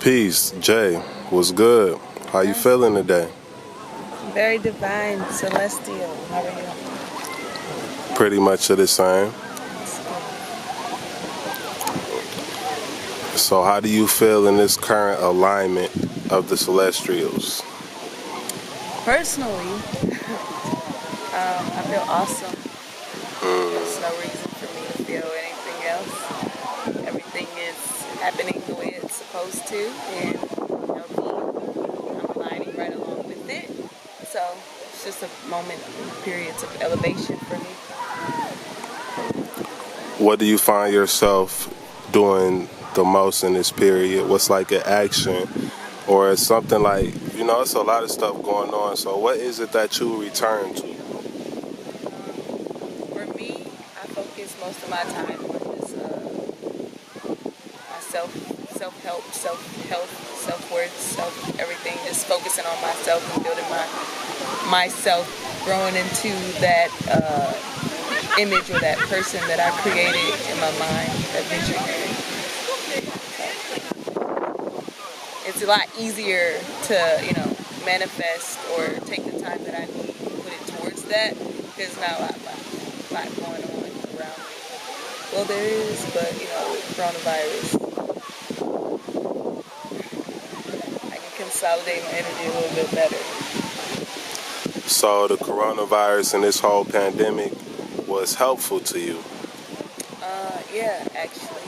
Peace, Jay. What's good? How you feeling today? Very divine, celestial. How are you? Pretty much of the same. So how do you feel in this current alignment of the celestials? Personally, I feel awesome. There's no reason for me to feel anything else. Everything is happening the way it's supposed to, and I'm aligning right along with it. So it's just a moment, periods of elevation for me. What do you find yourself doing the most in this period? What's like an action or it's something like, it's a lot of stuff going on. So what is it that you return to? For me, I focus most of my time on just my self-help, self-health, self-worth, everything. Just focusing on myself and building myself, growing into that image or that person that I created in my mind, that visionary. It's a lot easier to, manifest or take the time that I need to put it towards that. There's not a lot going on around me. Well, there is, but, with coronavirus, I can consolidate my energy a little bit better. So the coronavirus and this whole pandemic was helpful to you? Yeah, actually.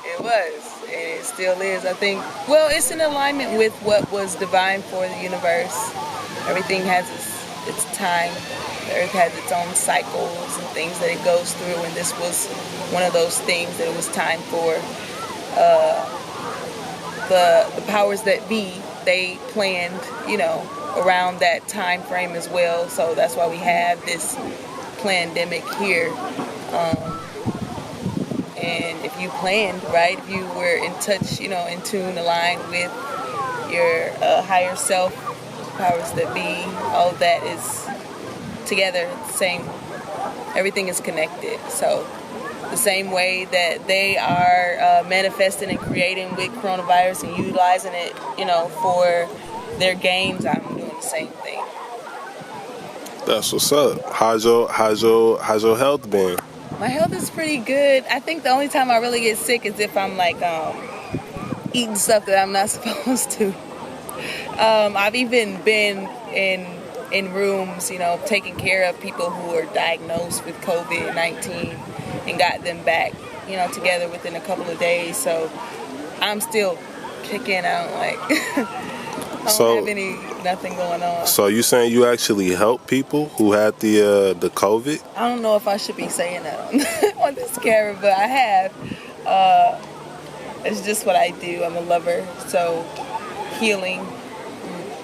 It was, and it still is. I think, well, it's in alignment with what was divine for the universe. Everything has its time. The earth has its own cycles and things that it goes through, and this was one of those things that it was time for. The powers that be, they planned, around that time frame as well. So that's why we have this pandemic here. And if you planned, right, if you were in touch, in tune, aligned with your higher self, powers that be, all of that is together, the same, everything is connected. So the same way that they are manifesting and creating with coronavirus and utilizing it, for their gains, I'm doing the same thing. That's what's up. How's your health been? My health is pretty good. I think the only time I really get sick is if I'm like eating stuff that I'm not supposed to. I've even been in rooms, taking care of people who are diagnosed with COVID-19 and got them back, together within a couple of days. So I'm still kicking out, like I don't have nothing going on. So you saying you actually help people who had the COVID? I don't know if I should be saying that on this camera, but I have. It's just what I do. I'm a lover, so healing.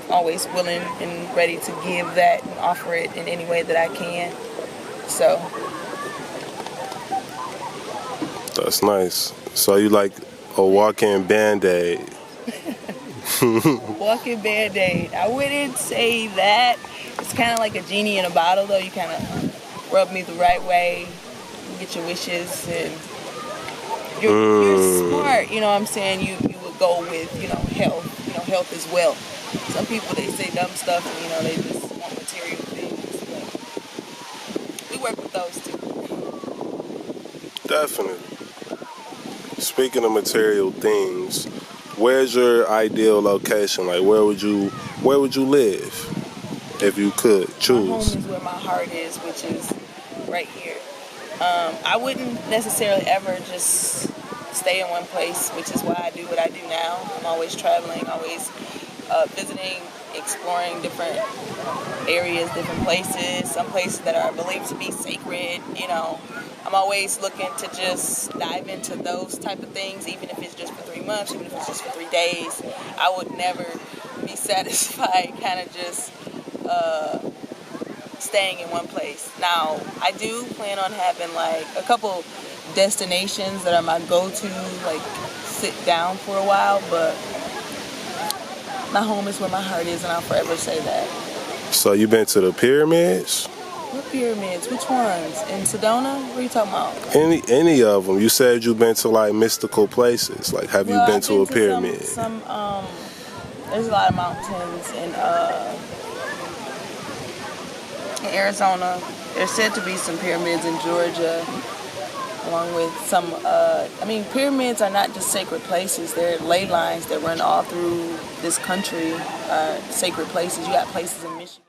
I'm always willing and ready to give that and offer it in any way that I can. So that's nice. So you like a walk-in Band-Aid? Walking Band-Aid. I wouldn't say that. It's kind of like a genie in a bottle, though. You kind of rub me the right way, get your wishes, and you're smart. You know what I'm saying? You would go with, health. Health is wealth. Some people, they say dumb stuff, and, they just want material things. But we work with those, too. Definitely. Speaking of material things, where's your ideal location? Like, where would you live if you could choose? My home is where my heart is, which is right here. I wouldn't necessarily ever just stay in one place, which is why I do what I do now. I'm always traveling, always visiting, exploring different areas, different places, some places that are believed to be sacred, I'm always looking to just dive into those type of things, even if it's just for 3 months, even if it's just for 3 days. I would never be satisfied kind of just staying in one place. Now, I do plan on having like a couple destinations that are my go-to, like sit down for a while, but my home is where my heart is, and I'll forever say that. So you been to the pyramids? pyramids? Which ones? In Sedona? What are you talking about? Any of them? You said you've been to like mystical places. Like, have you been I've to a been pyramid? There's a lot of mountains in Arizona. There's said to be some pyramids in Georgia, along with some. Pyramids are not just sacred places. They're ley lines that run all through this country. Sacred places. You got places in Michigan.